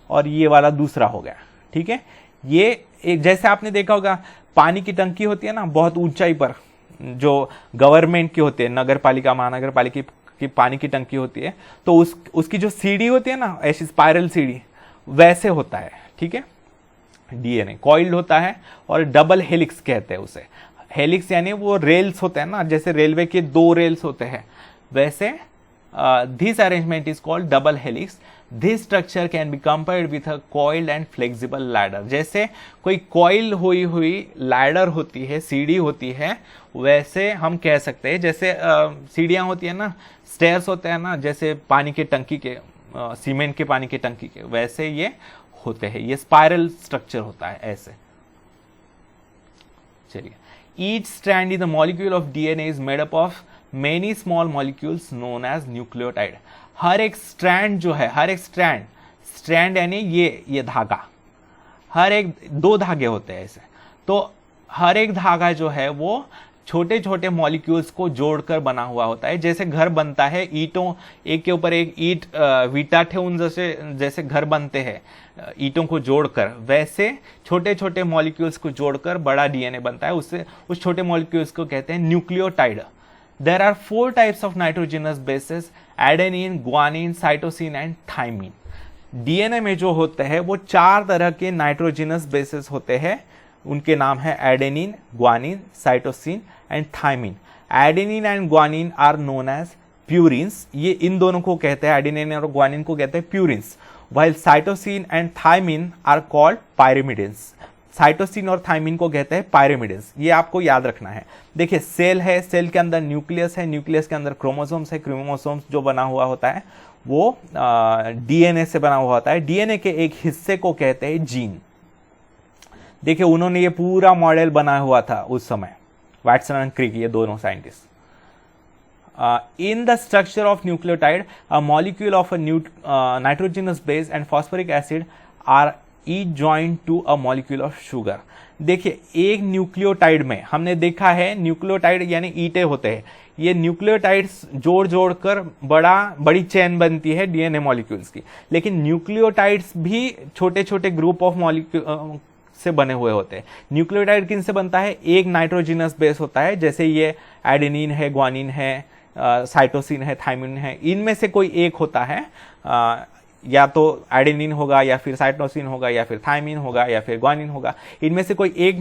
और ये वाला दूसरा हो गया. ठीक है, ये एक जैसे आपने देखा होगा पानी की टंकी होती है ना बहुत ऊंचाई पर, जो गवर्नमेंट की होती है, नगर पालिका महानगर पालिका की पानी की टंकी होती है, तो उसकी जो सीढ़ी होती है ना, ऐसी स्पाइरल सीढ़ी, वैसे होता है. ठीक है, डीएनए कॉइल्ड होता है और डबल हेलिक्स कहते हैं उसे. हेलिक्स यानी वो रेल्स होते हैं ना, जैसे रेलवे के दो रेल्स होते हैं, वैसे this arrangement is called double helix. This structure can be compared with a coiled and flexible ladder. जैसे कोई कॉइल हुई लैडर होती है, सीढ़ी होती है, वैसे हम कह सकते हैं जैसे सीढ़ियां होती है ना, स्टेयर्स होते हैं ना, जैसे पानी के टंकी के, सीमेंट के पानी के टंकी के, वैसे ये होते हैं. ये स्पाइरल स्ट्रक्चर होता है ऐसे. चलिए, each strand in the molecule of DNA is made up of many small molecules known as nucleotide. हर एक स्ट्रैंड जो है, हर एक स्ट्रैंड यानी ये धागा, हर एक दो धागे होते हैं ऐसे, तो हर एक धागा जो है वो छोटे छोटे मॉलिक्यूल्स को जोड़कर बना हुआ होता है. जैसे घर बनता है, ईंटों एक के ऊपर एक ईंट वीटा ठेउन जैसे घर बनते हैं ईंटों को जोड़कर, वैसे छोटे छोटे मॉलिक्यूल्स को जोड़कर बड़ा डीएनए बनता है. उस छोटे मॉलिक्यूल्स को कहते हैं nucleotide. There are 4 types of nitrogenous bases, adenine, guanine, cytosine and thymine. DNA में जो होते हैं वो 4 तरह के नाइट्रोजनस बेसेस होते हैं. उनके नाम है adenine, guanine, cytosine and thymine. Adenine and guanine are known as purines. ये इन दोनों को कहते हैं, एडेनिन और ग्वानिन को कहते हैं purines. while cytosine and thymine are called pyrimidines. Cytosine और थाइमिन को कहते हैं पायरिमिडिन्स. ये आपको याद रखना है. देखिए, सेल है, सेल के अंदर न्यूक्लियस है, न्यूक्लियस के अंदर क्रोमोसोम्स है, क्रोमोसोम्स जो बना हुआ होता है वो डीएनए से बना हुआ होता है. डीएनए के एक हिस्से को कहते हैं जीन. देखिए, उन्होंने ये पूरा मॉडल बनाया हुआ था उस समय, वाटसन एंड क्रिक, ये दोनों scientist. In the structure of nucleotide, a molecule of a nitrogenous base and phosphoric acid are each joined to a molecule of sugar. देखिए, एक न्यूक्लियोटाइड में हमने देखा है, न्यूक्लियोटाइड यानी ईंटें होते हैं, ये न्यूक्लियोटाइड्स जोड़ कर बड़ी चेन बनती है डीएनए मॉलिक्यूल्स की. लेकिन न्यूक्लियोटाइड्स भी छोटे छोटे ग्रुप ऑफ मॉलिक्यूल से बने हुए होते हैं. न्यूक्लियोटाइड किन से बनता है? एक नाइट्रोजिनस बेस होता है, जैसे ये एडेनिन है, ग्वानिन है, साइटोसिन है, थाइमिन है. इनमें से कोई एक होता है, या तो एडेनिन होगा, या फिर साइटोसिन होगा, या फिर थाइमिन होगा, या फिर ग्वानिन होगा. इनमें से कोई एक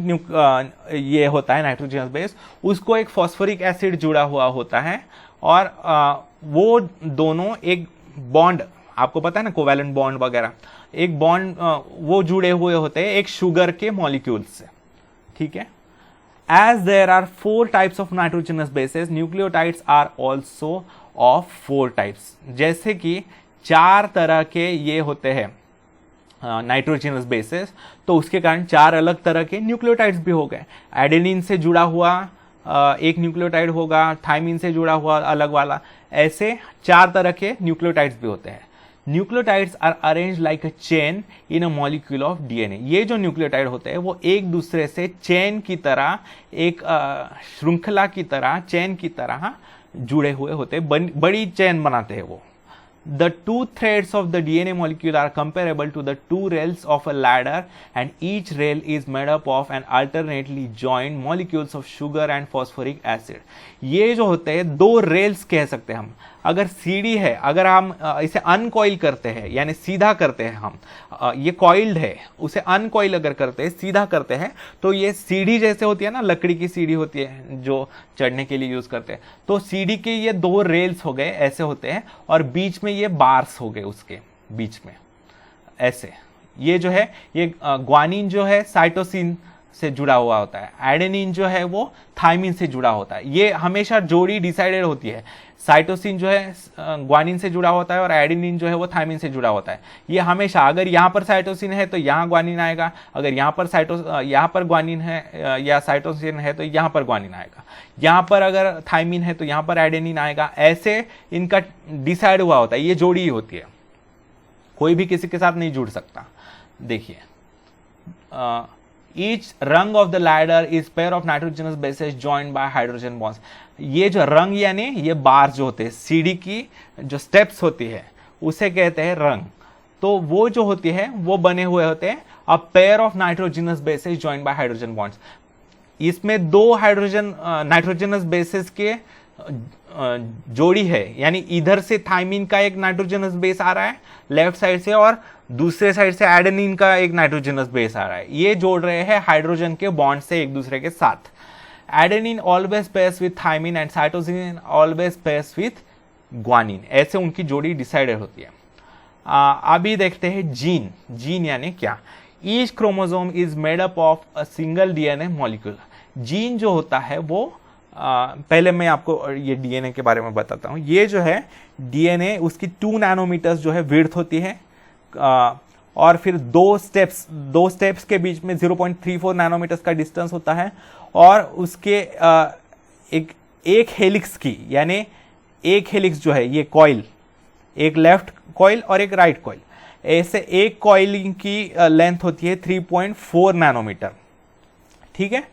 ये होता है नाइट्रोजिनस बेस, उसको एक फॉस्फोरिक एसिड जुड़ा हुआ होता है, और वो दोनों एक बॉन्ड, आपको पता है ना कोवैलेंट बॉन्ड वगैरह, एक बॉन्ड वो जुड़े हुए होते हैं एक शुगर के मॉलिक्यूल से. ठीक है. As there are 4 types of nitrogenous bases, nucleotides are also of 4 types. जैसे कि 4 तरह के ये होते हैं नाइट्रोजनस बेसेस, तो उसके कारण 4 अलग तरह के न्यूक्लियोटाइड्स भी हो गए. एडेनिन से जुड़ा हुआ एक न्यूक्लियोटाइड होगा, थाइमिन से जुड़ा हुआ अलग वाला, ऐसे 4 तरह के न्यूक्लियोटाइड्स भी होते हैं. Nucleotides are arrange like a chain in a molecule of DNA. ये जो न्यूक्लियोटाइड होते हैं वो एक दूसरे से चेन की तरह, एक श्रृंखला की तरह, चेन की तरह जुड़े हुए होते हैं, बड़ी चेन बनाते हैं वो. The two threads of the DNA molecule are comparable to the two rails of a ladder, and each rail is made up of an alternately joined molecules of sugar and phosphoric acid. ये जो होते हैं दो rails कह सकते हैं हम। अगर सीडी है, अगर हम इसे अनकॉइल करते हैं यानी सीधा करते हैं हम, ये कॉइल्ड है, उसे अनकॉइल अगर करते हैं, सीधा करते हैं, तो ये सीढ़ी जैसे होती है ना, लकड़ी की सीढ़ी होती है जो चढ़ने के लिए यूज करते हैं, तो सीढ़ी के ये दो रेल्स हो गए, ऐसे होते हैं, और बीच में ये बार्स हो गए, उसके बीच में ऐसे। ये जो है, ये ग्वानिन जो है साइटोसिन से जुड़ा हुआ होता है, एडेनिन जो है वो थाइमिन से जुड़ा होता है। ये हमेशा जोड़ी डिसाइडेड होती है। साइटोसिन जो है ग्वानिन से जुड़ा होता है और एडेनिन जो है वो थाइमिन से जुड़ा होता है। ये हमेशा, अगर यहाँ पर साइटोसिन है तो यहाँ ग्वानिन आएगा, अगर यहाँ पर ग्वानिन है या साइटोसिन है तो यहाँ पर ग्वानिन आएगा, यहाँ पर अगर थाइमिन है तो यहाँ पर एडेनिन आएगा। ऐसे इनका डिसाइड हुआ होता है, ये जोड़ी ही होती है, कोई भी किसी के साथ नहीं जुड़ सकता। देखिए, each rung of the ladder is pair of nitrogenous bases joined by hydrogen bonds. ये जो रंग यानी ये बार जो होते हैं, सीढ़ी की जो स्टेप्स होती है उसे कहते हैं रंग। तो वो जो होती है वो बने हुए होते हैं a pair of nitrogenous bases joined by hydrogen bonds. इसमें दो हाइड्रोजन नाइट्रोजनस बेसेस के जोड़ी है, यानी इधर से थाइमिन का एक नाइट्रोजनस बेस आ रहा है लेफ्ट साइड से, और दूसरे साइड से एडेनिन का एक नाइट्रोजनस बेस आ रहा है। ये जोड़ रहे हैं हाइड्रोजन के बॉन्ड से एक दूसरे के साथ। Adenine always pairs with thymine and cytosine always pairs with guanine. ऐसे उनकी जोड़ी डिसाइडेड होती है। अभी देखते हैं जीन। जीन यानी क्या? Each chromosome is made up of a single DNA molecule. Gene जो होता है वो पहले मैं आपको ये डीएनए के बारे में बताता हूँ। ये जो है डीएनए, उसकी 2 नैनोमीटर्स जो है विड्थ होती है, और फिर दो स्टेप्स के बीच में 0.34 नैनोमीटर्स का डिस्टेंस होता है, और उसके एक हेलिक्स की, यानी एक हेलिक्स जो है ये कॉइल, एक लेफ्ट कॉइल और एक राइट कॉइल, ऐसे एक कॉइलिंग की लेंथ होती है 3.4 नैनोमीटर। ठीक है,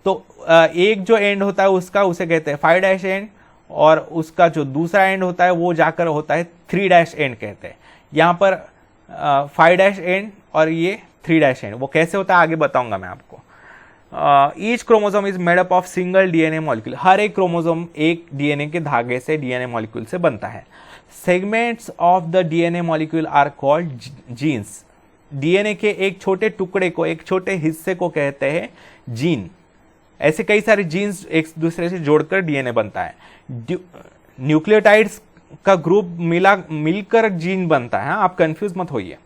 तो एक जो एंड होता है उसका, उसे कहते हैं 5' एंड, और उसका जो दूसरा एंड होता है वो जाकर होता है 3' एंड कहते हैं। यहाँ पर 5' एंड और ये 3' एंड, वो कैसे होता है आगे बताऊंगा मैं आपको। Each chromosome is made up of single DNA molecule. हर एक क्रोमोसोम एक डीएनए के धागे से, डीएनए मॉलिक्यूल से बनता है। Segments of the DNA molecule are called genes. DNA के एक छोटे टुकड़े को, एक छोटे हिस्से को कहते हैं जीन। ऐसे कई सारे जीन्स एक दूसरे से जोड़कर डीएनए बनता है। न्यूक्लियोटाइड्स का ग्रुप मिलकर जीन बनता है। आप कंफ्यूज मत होइए।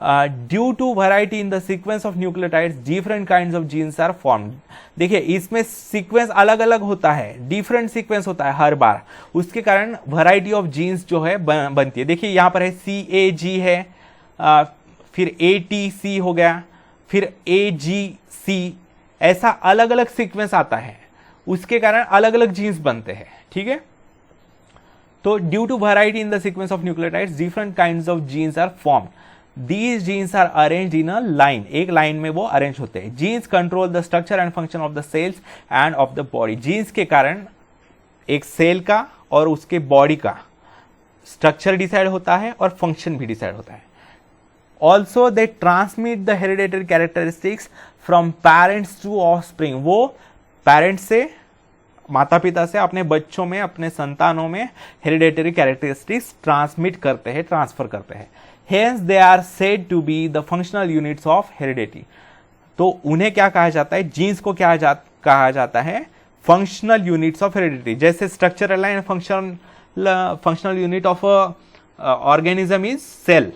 Due to variety in the sequence of nucleotides different kinds of genes are formed. देखिए, इसमें सीक्वेंस अलग अलग होता है, डिफरेंट सीक्वेंस होता है हर बार, उसके कारण वैरायटी ऑफ जीन्स जो है बनती है। देखिए यहाँ पर है CAG है, फिर ATC हो गया, फिर AGC, ऐसा अलग अलग सीक्वेंस आता है, उसके कारण अलग अलग जीन्स बनते हैं। ठीक है, तो due to variety in the sequence of nucleotides different kinds of genes are formed. These genes are arranged in a line. एक लाइन में वो अरेंज होते हैं। Genes control the structure and function of the cells and of the body. जीन्स के कारण एक cell का और उसके बॉडी का स्ट्रक्चर डिसाइड होता है और फंक्शन भी डिसाइड होता है। Also they transmit the hereditary characteristics from parents to offspring. वो पेरेंट्स से, माता पिता से अपने बच्चों में, अपने संतानों में हेरिडेटरी कैरेक्टरिस्टिक्स ट्रांसमिट करते हैं, ट्रांसफर करते हैं। Hence they are said to be the functional units of heredity। तो उन्हें क्या कहा जाता है? जीन्स को क्या कहा जाता है? Functional units of heredity. जैसे structural and functional unit of organism is cell,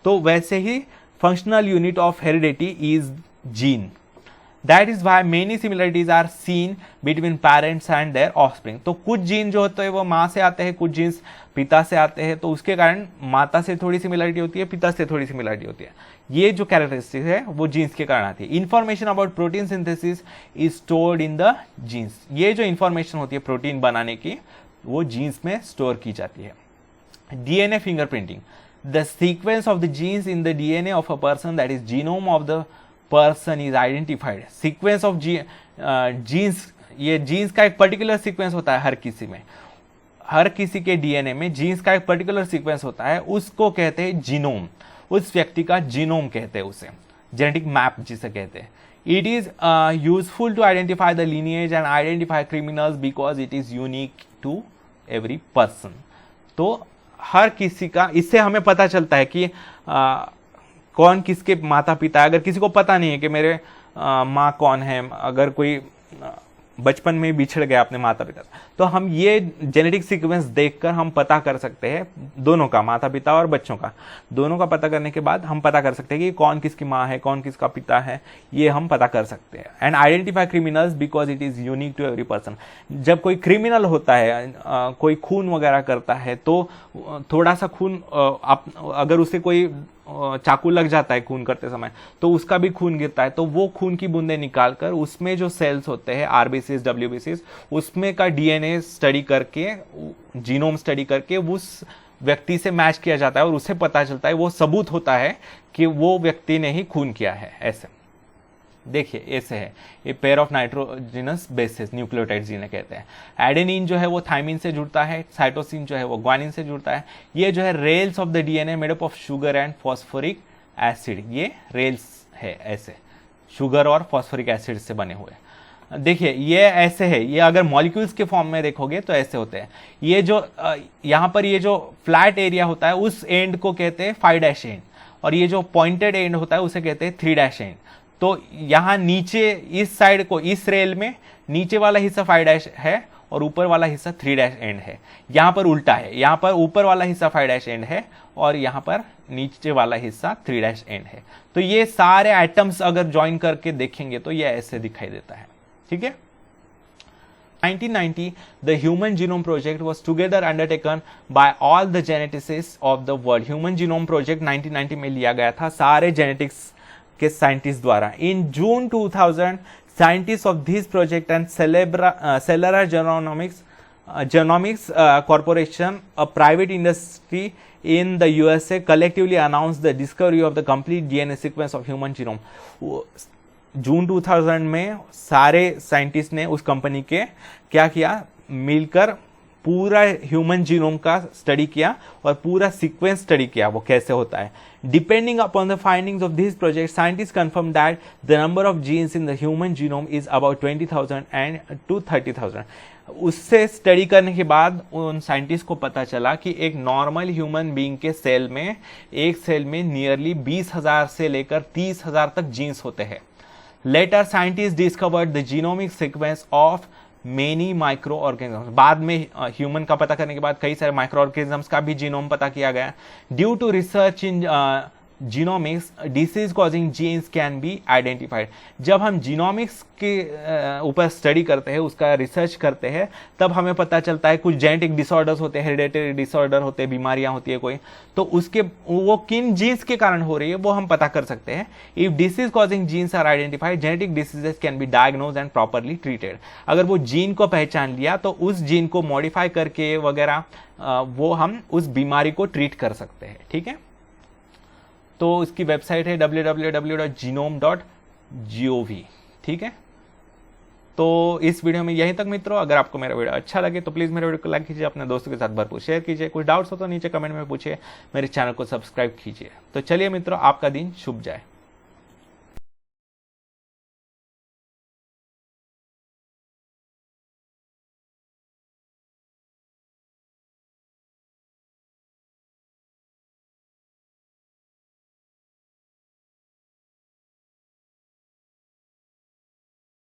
तो वैसे ही functional unit of heredity is gene. That is why many similarities are seen between parents and their offspring। तो कुछ जीन जो होते हैं वो माँ से आते हैं, कुछ जीन्स पिता से आते हैं, तो उसके कारण माता से थोड़ी सिमिलरिटी होती है, पिता से थोड़ी सिमिलरिटी होती है। ये जो कैरेक्टरिस्टिक है वो जीन्स के कारण आती है। Information about protein synthesis is stored in the genes. ये जो इंफॉर्मेशन होती है प्रोटीन बनाने की, वो जीन्स में स्टोर की जाती है। DNA fingerprinting. The sequence of the genes in the DNA of a person, that is genome of the person is identified. Sequence of genes, ये जीन्स का एक पर्टिकुलर सीक्वेंस होता है हर किसी में। हर किसी के डीएनए में जीन्स का एक पर्टिकुलर सीक्वेंस होता है, उसको कहते हैं जीनोम, उस व्यक्ति का जीनोम कहते हैं उसे, जेनेटिक मैप जिसे कहते हैं। It is useful to identify the lineage and identify criminals because it is unique to every person. तो हर किसी का, इससे हमें पता चलता है कि कौन किसके माता पिता है। अगर किसी को पता नहीं है कि मेरे माँ कौन है, अगर कोई बचपन में बिछड़ गया अपने माता पिता, तो हम ये जेनेटिक सीक्वेंस देखकर हम पता कर सकते हैं, दोनों का, माता पिता और बच्चों का, दोनों का पता करने के बाद हम पता कर सकते हैं कि कौन किसकी माँ है, कौन किसका पिता है, ये हम पता कर सकते हैं। And identify criminals because it is unique to every person. जब कोई क्रिमिनल होता है, कोई खून वगैरह करता है, तो थोड़ा सा खून अगर उसे कोई चाकू लग जाता है खून करते समय, तो उसका भी खून गिरता है, तो वो खून की बूंदें निकालकर उसमें जो सेल्स होते हैं, आरबीसीज, डब्ल्यूबीसीज, उसमें का डीएनए स्टडी करके, जीनोम स्टडी करके उस व्यक्ति से मैच किया जाता है और उसे पता चलता है, वो सबूत होता है कि वो व्यक्ति ने ही खून किया है। ऐसे देखिए, ऐसे है ये pair of nitrogenous bases, nucleotide जिन्हें कहते हैं। एडेनिन जो है वो थाइमिन से जुड़ता है, साइटोसिन जो है वो ग्वानिन से जुड़ता है। ये जो है rails of the DNA made up of sugar and phosphoric acid, ये रेल्स है ऐसे, शुगर और फॉस्फोरिक एसिड से बने हुए। देखिए ये ऐसे है, ये अगर मॉलिक्यूल्स के फॉर्म में देखोगे तो ऐसे होते हैं। ये जो यहाँ पर ये जो फ्लैट एरिया होता है उस एंड को कहते हैं 5' एंड, और ये जो पॉइंटेड एंड होता है उसे कहते हैं 3' एंड। तो यहाँ नीचे इस साइड को, इस रेल में नीचे वाला हिस्सा 5' है और ऊपर वाला हिस्सा 3' एंड है। यहाँ पर उल्टा है, यहाँ पर ऊपर वाला हिस्सा 5' एंड है और यहाँ पर नीचे वाला हिस्सा 3' एंड है। तो ये सारे एटम्स अगर ज्वाइन करके देखेंगे तो ये ऐसे दिखाई देता है। ठीक है। 1990, the Human Genome Project was together undertaken by all the geneticists of the world. Human Genome Project 1990 में लिया गया था सारे जेनेटिक्स के साइंटिस्ट द्वारा। In June 2000, scientists of this project and Cellular Genomics Corporation, a private industry in the USA, collectively announced the discovery of the complete DNA sequence of human genome. जून 2000 में सारे scientist ने उस company के क्या किया, मिलकर पूरा ह्यूमन जीनोम का स्टडी किया और पूरा सीक्वेंस स्टडी किया वो कैसे होता है। Depending upon the findings of this project, scientist confirm that the number of genes in the human genome is about 20,000 and to 30,000। उससे स्टडी करने के बाद उन साइंटिस्ट को पता चला कि एक नॉर्मल ह्यूमन बीइंग के सेल में, एक सेल में नियरली 20,000 से लेकर 30,000 तक जीन्स होते हैं। Later, scientists discovered the genomic sequence of many microorganisms. बाद में ह्यूमन का पता करने के बाद कई सारे माइक्रो ऑर्गेनिजम्स का भी जीनोम पता किया गया। Due to research in genomics, disease causing genes can be identified. जब हम जीनोमिक्स के ऊपर स्टडी करते हैं, उसका रिसर्च करते हैं, तब हमें पता चलता है कुछ जेनेटिक डिसऑर्डर्स होते हैं, हेरिडेटरी डिसऑर्डर होते हैं, बीमारियां होती है कोई, तो उसके वो किन जीन्स के कारण हो रही है वो हम पता कर सकते हैं। If disease causing genes are identified, genetic diseases can be diagnose and properly treated. अगर वो जीन को पहचान लिया तो उस जीन को मॉडिफाई करके वगैरह वो हम उस बीमारी को ट्रीट कर सकते हैं। ठीक है। तो इसकी वेबसाइट है www.genome.gov। ठीक है। तो इस वीडियो में यहीं तक मित्रों। अगर आपको मेरा वीडियो अच्छा लगे तो प्लीज़ मेरे वीडियो को लाइक कीजिए, अपने दोस्तों के साथ भरपूर शेयर कीजिए। कुछ डाउट्स हो तो नीचे कमेंट में पूछिए, मेरे चैनल को सब्सक्राइब कीजिए। तो चलिए मित्रों, आपका दिन शुभ जाए।